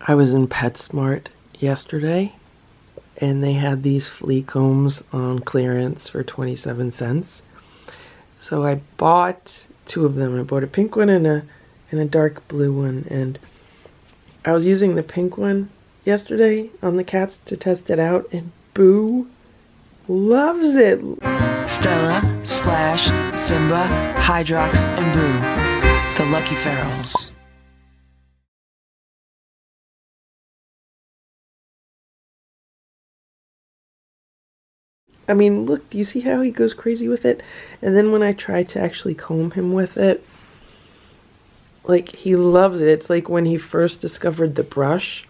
I was in PetSmart yesterday and they had these flea combs on clearance for 27 cents. So I bought two of them. I bought a pink one and a dark blue one, and I was using the pink one yesterday on the cats to test it out, and Boo loves it. Stella, Splash, Simba, Hydrox, and Boo, the lucky ferals. I mean, look, do you see how he goes crazy with it? And then when I try to actually comb him with it, like, he loves it. It's like when he first discovered the brush,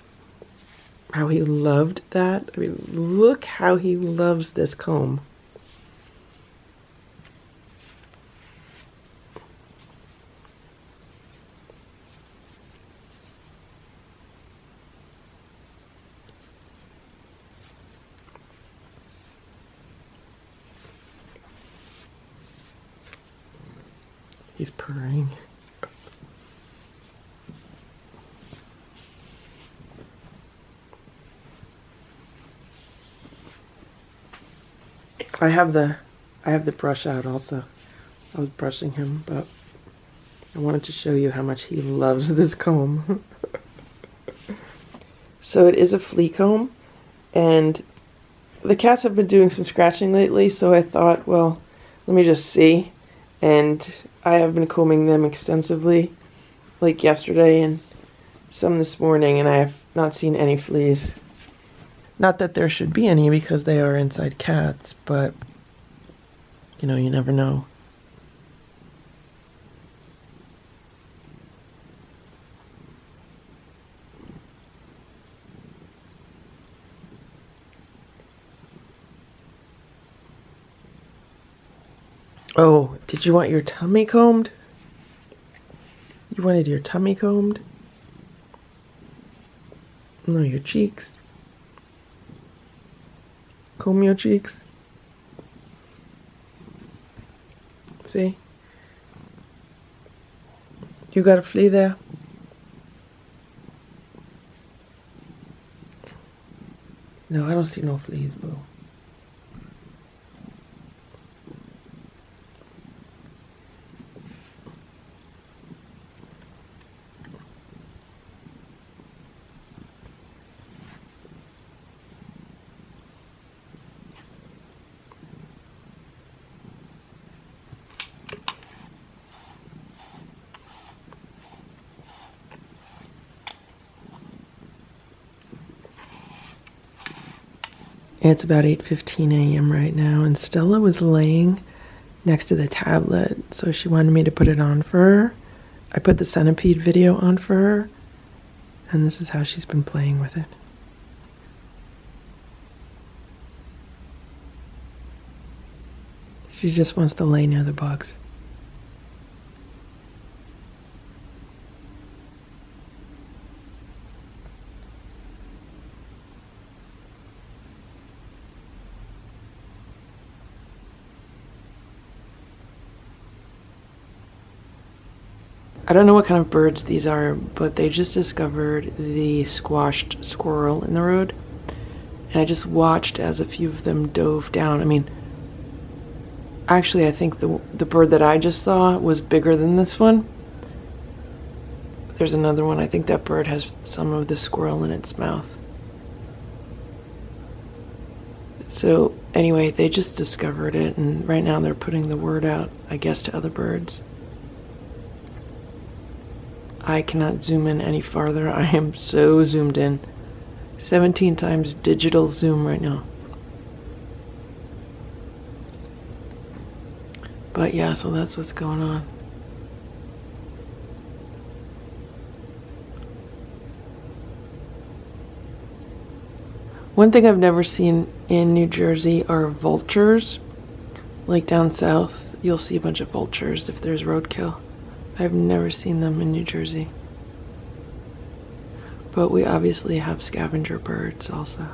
how he loved that. I mean, look how he loves this comb. He's purring. I have the brush out also. I was brushing him, but I wanted to show you how much he loves this comb. So it is a flea comb, and the cats have been doing some scratching lately, so I thought, well, let me just see. And I have been combing them extensively, like yesterday and some this morning, and I have not seen any fleas. Not that there should be any because they are inside cats, but you know, you never know. Oh, did you want your tummy combed? You wanted your tummy combed? No, your cheeks. Comb your cheeks. See? You got a flea there? No, I don't see no fleas, boo. It's about 8:15 a.m. right now, and Stella was laying next to the tablet, so she wanted me to put it on for her. I put the centipede video on for her, and this is how she's been playing with it. She just wants to lay near the bugs. I don't know what kind of birds these are, but they just discovered the squashed squirrel in the road. And I just watched as a few of them dove down. I mean, actually, I think the bird that I just saw was bigger than this one. There's another one. I think that bird has some of the squirrel in its mouth. So anyway, they just discovered it, and right now they're putting the word out, I guess, to other birds. I cannot zoom in any farther. I am so zoomed in. 17 times digital zoom right now. But yeah, so that's what's going on. One thing I've never seen in New Jersey are vultures. Like down south, you'll see a bunch of vultures if there's roadkill. I've never seen them in New Jersey. But we obviously have scavenger birds also.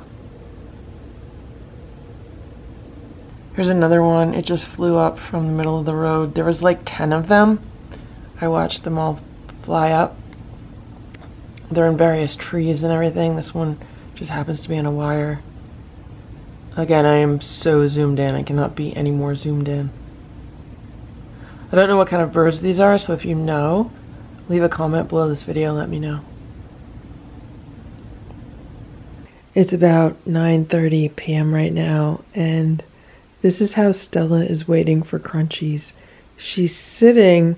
Here's another one. It just flew up from the middle of the road. There was like 10 of them. I watched them all fly up. They're in various trees and everything. This one just happens to be on a wire. Again, I am so zoomed in. I cannot be any more zoomed in. I don't know what kind of birds these are, so if you know, leave a comment below this video and let me know. It's about 9:30 p.m. right now, and this is how Stella is waiting for crunchies. She's sitting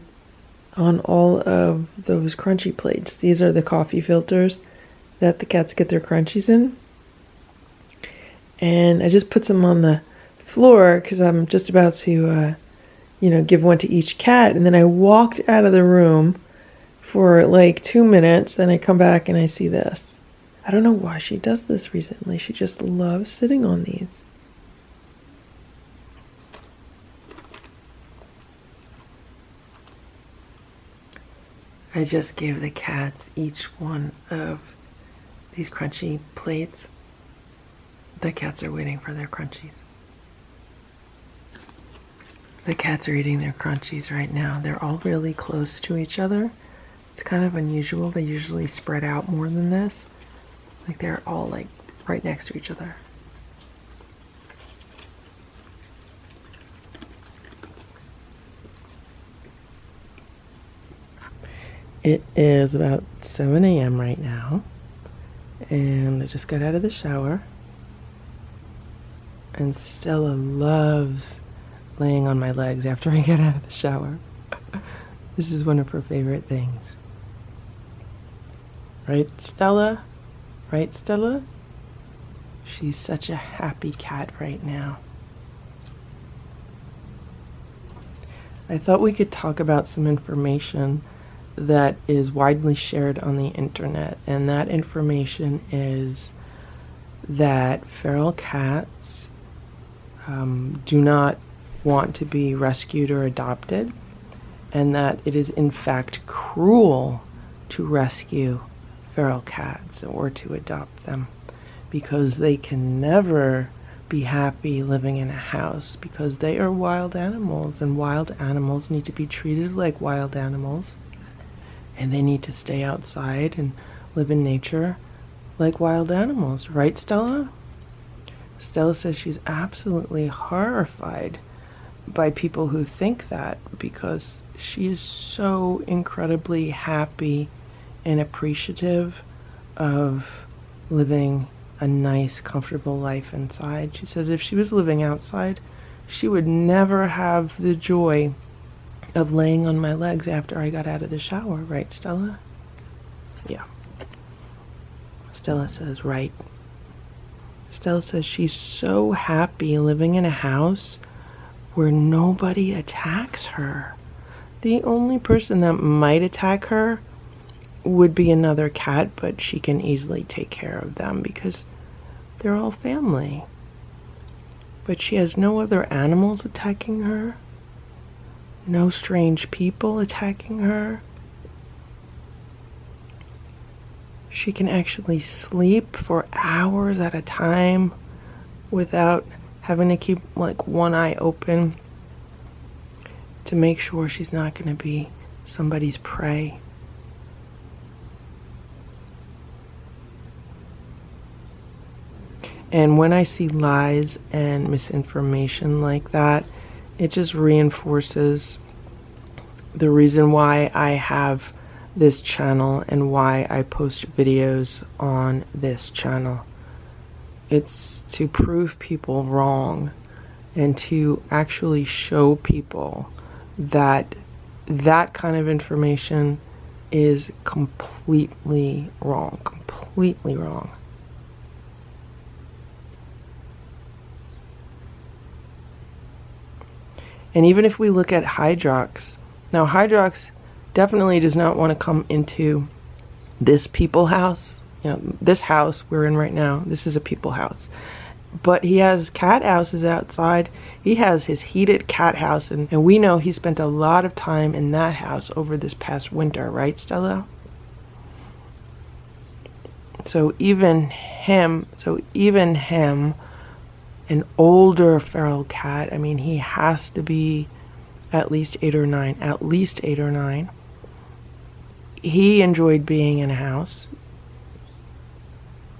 on all of those crunchy plates. These are the coffee filters that the cats get their crunchies in. And I just put some on the floor because I'm just about to, give one to each cat. And then I walked out of the room for like 2 minutes. Then I come back and I see this. I don't know why she does this recently. She just loves sitting on these. I just gave the cats each one of these crunchy plates. The cats are waiting for their crunchies. The cats are eating their crunchies right now. They're all really close to each other. It's kind of unusual. They usually spread out more than this. Like they're all like right next to each other. It is about 7 a.m. right now, and I just got out of the shower, and Stella loves laying on my legs after I get out of the shower. This is one of her favorite things. Right, Stella? Right, Stella? She's such a happy cat right now. I thought we could talk about some information that is widely shared on the internet, and that information is that feral cats do not want to be rescued or adopted, and that it is in fact cruel to rescue feral cats or to adopt them, because they can never be happy living in a house, because they are wild animals, and wild animals need to be treated like wild animals. And they need to stay outside and live in nature like wild animals. Right, Stella? Stella says she's absolutely horrified by people who think that, because she is so incredibly happy and appreciative of living a nice, comfortable life inside. She says if she was living outside, she would never have the joy of laying on my legs after I got out of the shower, right, Stella? Yeah. Stella says, right. Stella says she's so happy living in a house where nobody attacks her. The only person that might attack her would be another cat, but she can easily take care of them because they're all family. But she has no other animals attacking her. No strange people attacking her. She can actually sleep for hours at a time without having to keep like one eye open to make sure she's not going to be somebody's prey. And when I see lies and misinformation like that, it just reinforces the reason why I have this channel and why I post videos on this channel. It's to prove people wrong and to actually show people that that kind of information is completely wrong, completely wrong. And even if we look at Hydrox, now Hydrox definitely does not want to come into this people house. You know, this house we're in right now, this is a people house. But he has cat houses outside. He has his heated cat house, and we know he spent a lot of time in that house over this past winter, right, Stella? So even him, an older feral cat, I mean, he has to be at least 8 or 9. He enjoyed being in a house.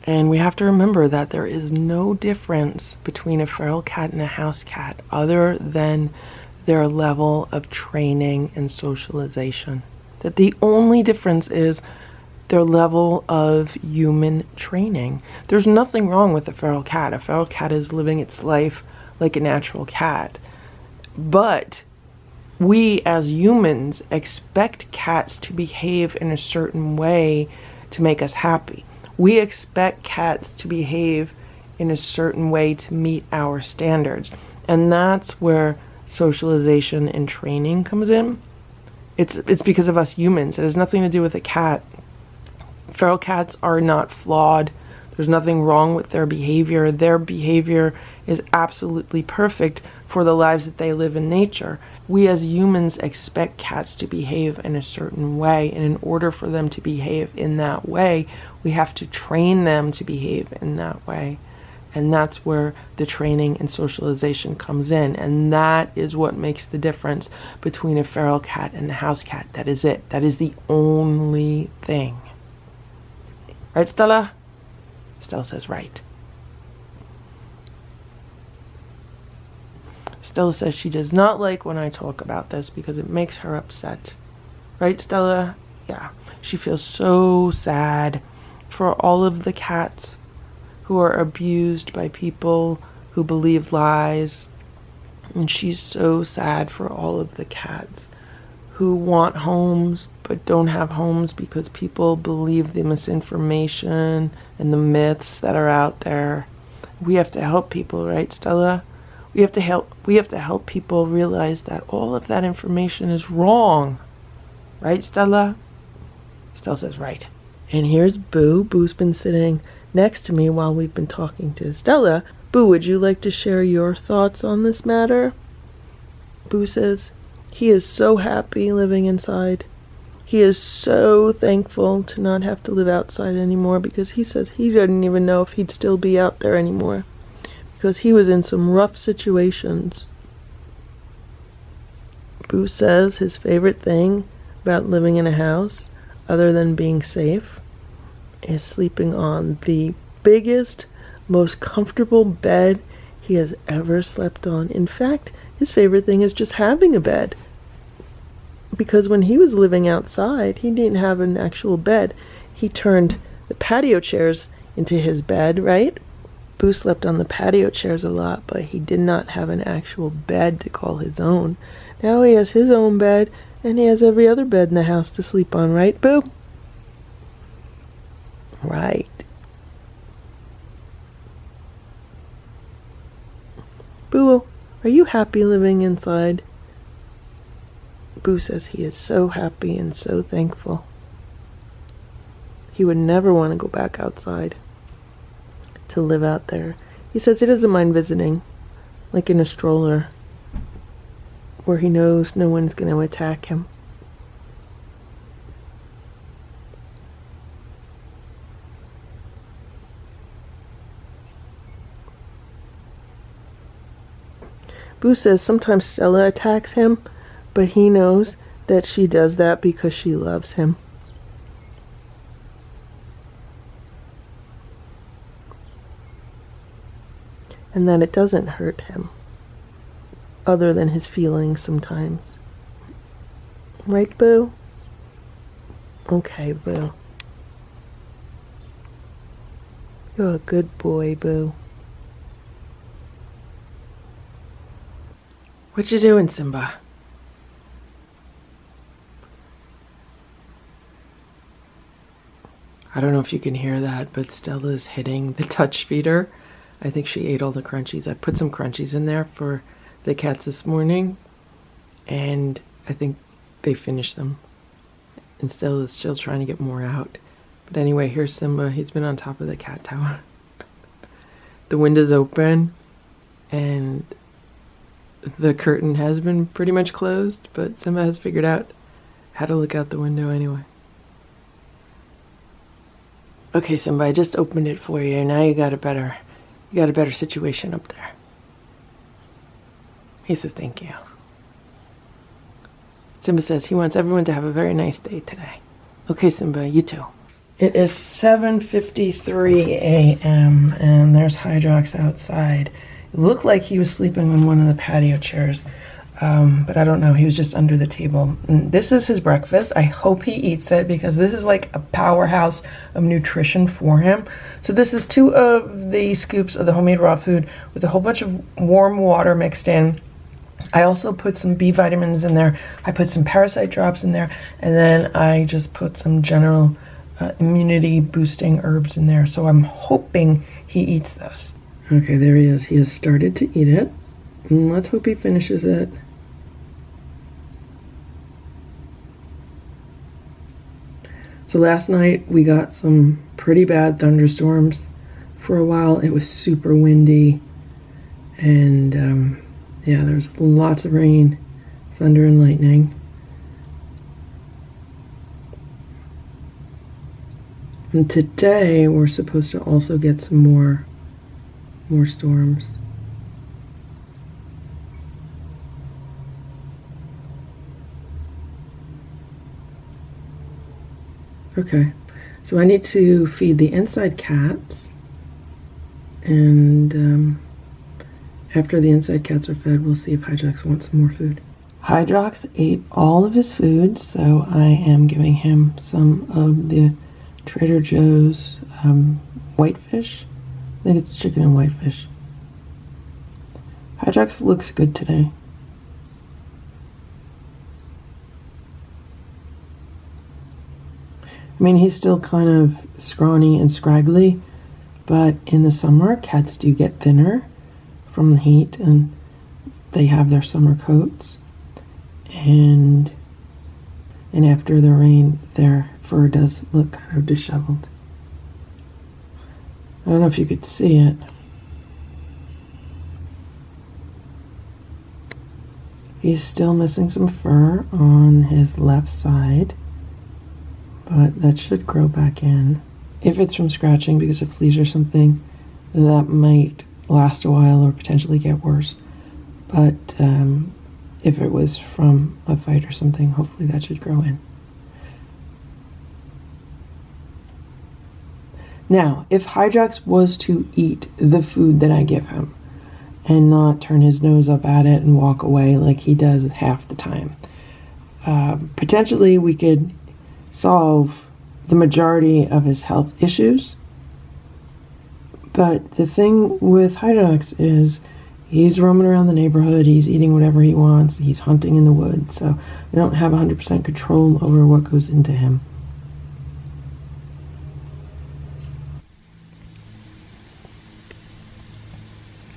And we have to remember that there is no difference between a feral cat and a house cat other than their level of training and socialization. That the only difference is their level of human training. There's nothing wrong with a feral cat. A feral cat is living its life like a natural cat. But we as humans expect cats to behave in a certain way to make us happy. We expect cats to behave in a certain way to meet our standards. And that's where socialization and training comes in. It's because of us humans. It has nothing to do with a cat. Feral cats are not flawed. There's nothing wrong with their behavior. Their behavior is absolutely perfect for the lives that they live in nature. We as humans expect cats to behave in a certain way, and in order for them to behave in that way, we have to train them to behave in that way. And that's where the training and socialization comes in. And that is what makes the difference between a feral cat and a house cat. That is it. That is the only thing. Right, Stella? Stella says right. Stella says she does not like when I talk about this because it makes her upset. Right, Stella? Yeah. She feels so sad for all of the cats who are abused by people who believe lies. And she's so sad for all of the cats who want homes but don't have homes because people believe the misinformation and the myths that are out there. We have to help people, right, Stella? We have to help people realize that all of that information is wrong. Right, Stella? Stella says right. And here's Boo. Boo's been sitting next to me while we've been talking to Stella. Boo, would you like to share your thoughts on this matter? Boo says he is so happy living inside. He is so thankful to not have to live outside anymore because he says he doesn't even know if he'd still be out there anymore because he was in some rough situations. Boo says his favorite thing about living in a house, other than being safe, is sleeping on the biggest, most comfortable bed he has ever slept on. In fact, his favorite thing is just having a bed. Because when he was living outside, he didn't have an actual bed. He turned the patio chairs into his bed, right? Boo slept on the patio chairs a lot, but he did not have an actual bed to call his own. Now he has his own bed, and he has every other bed in the house to sleep on, right, Boo? Right. Boo, are you happy living inside? Boo says he is so happy and so thankful. He would never want to go back outside to live out there. He says he doesn't mind visiting, like in a stroller, where he knows no one's going to attack him. Boo says sometimes Stella attacks him, but he knows that she does that because she loves him. And that it doesn't hurt him, other than his feelings sometimes. Right, Boo? Okay, Boo. You're a good boy, Boo. What you doing, Simba? I don't know if you can hear that, but Stella's hitting the touch feeder. I think she ate all the crunchies. I put some crunchies in there for the cats this morning, and I think they finished them. And Stella's still trying to get more out. But anyway, here's Simba. He's been on top of the cat tower. The window's open, and the curtain has been pretty much closed, but Simba has figured out how to look out the window anyway. Okay, Simba, I just opened it for you. Now you got a better situation up there. He says thank you. Simba says he wants everyone to have a very nice day today. Okay, Simba, you too. It is 7:53 a.m. and there's Hydrox outside. It looked like he was sleeping on one of the patio chairs, but I don't know. He was just under the table. And this is his breakfast. I hope he eats it because this is like a powerhouse of nutrition for him. So this is 2 of the scoops of the homemade raw food with a whole bunch of warm water mixed in. I also put some B vitamins in there. I put some parasite drops in there, and then I just put some general immunity boosting herbs in there. So I'm hoping he eats this. Okay, there he is. He has started to eat it. And let's hope he finishes it. So last night we got some pretty bad thunderstorms. For a while it was super windy, and yeah, there was lots of rain, thunder and lightning. And today we're supposed to also get some more storms. Okay, so I need to feed the inside cats, and after the inside cats are fed, we'll see if Hydrox wants some more food. Hydrox ate all of his food, so I am giving him some of the Trader Joe's whitefish. I think it's chicken and whitefish. Hydrox looks good today. I mean, he's still kind of scrawny and scraggly, but in the summer, cats do get thinner from the heat, and they have their summer coats. And after the rain, their fur does look kind of disheveled. I don't know if you could see it. He's still missing some fur on his left side, but that should grow back in. If it's from scratching because of fleas or something, that might last a while or potentially get worse. But if it was from a fight or something, hopefully that should grow in. Now, if Hydrox was to eat the food that I give him and not turn his nose up at it and walk away like he does half the time, potentially we could solve the majority of his health issues. But the thing with Hydrox is he's roaming around the neighborhood, he's eating whatever he wants, he's hunting in the woods, so we don't have 100% control over what goes into him.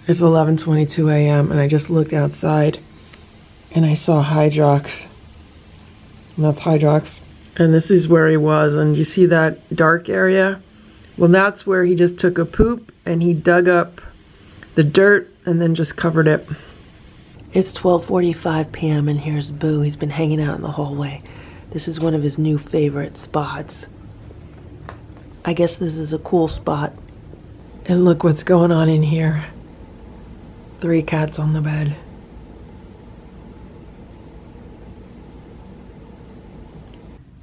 It's 11:22 a.m. and I just looked outside and I saw Hydrox. And that's Hydrox. And this is where he was, and you see that dark area? Well, that's where he just took a poop and he dug up the dirt and then just covered it. It's 12:45 p.m. and here's Boo. He's been hanging out in the hallway. This is one of his new favorite spots. I guess this is a cool spot. And look what's going on in here. 3 cats on the bed.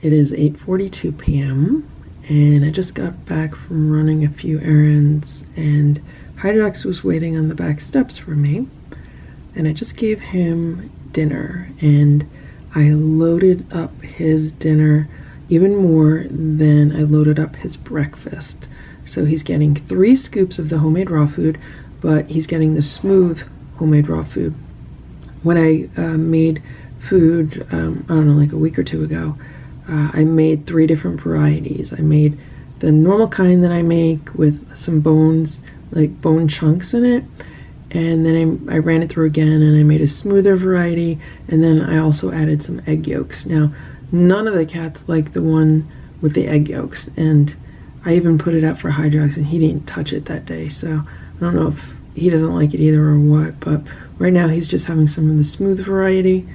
It is 8:42 p.m. and I just got back from running a few errands, and Hydrox was waiting on the back steps for me, and I just gave him dinner, and I loaded up his dinner even more than I loaded up his breakfast. So he's getting 3 scoops of the homemade raw food, but he's getting the smooth homemade raw food. When I made food, I don't know, like a week or 2 ago, I made 3 different varieties. I made the normal kind that I make with some bones, like bone chunks in it, and then I ran it through again and I made a smoother variety, and then I also added some egg yolks. Now, none of the cats like the one with the egg yolks, and I even put it out for Hydrox and he didn't touch it that day, so I don't know if he doesn't like it either or what, but right now he's just having some of the smooth variety,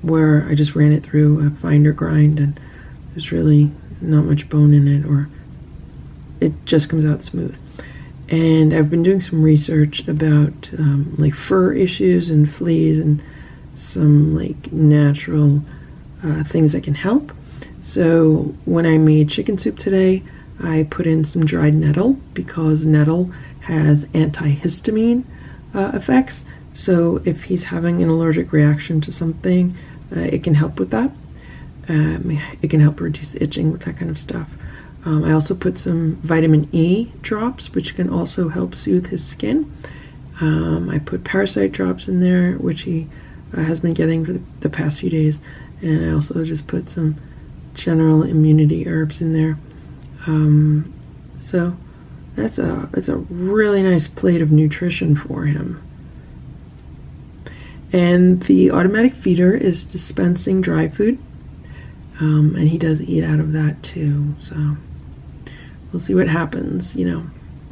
where I just ran it through a finder grind and there's really not much bone in it, or it just comes out smooth. And I've been doing some research about like fur issues and fleas and some like natural things that can help. So when I made chicken soup today, I put in some dried nettle because nettle has antihistamine effects. So if he's having an allergic reaction to something, it can help with that. It can help reduce itching with that kind of stuff. I also put some vitamin E drops, which can also help soothe his skin. I put parasite drops in there, which he has been getting for the past few days. And I also just put some general immunity herbs in there. So that's a really nice plate of nutrition for him. And the automatic feeder is dispensing dry food, and he does eat out of that too. So we'll see what happens. You know,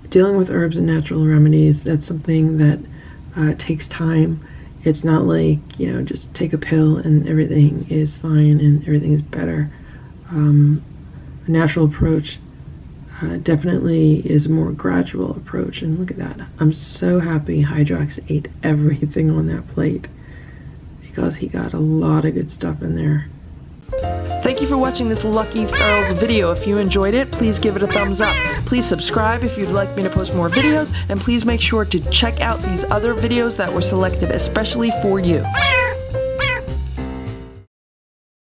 dealing with herbs and natural remedies, that's something that takes time. It's not like, you know, just take a pill and everything is fine and everything is better. A natural approach definitely is a more gradual approach. And look at that. I'm so happy Hydrox ate everything on that plate because he got a lot of good stuff in there. Thank you for watching this Lucky Ferals video. If you enjoyed it, please give it a thumbs up. Please subscribe if you'd like me to post more videos, and please make sure to check out these other videos that were selected especially for you.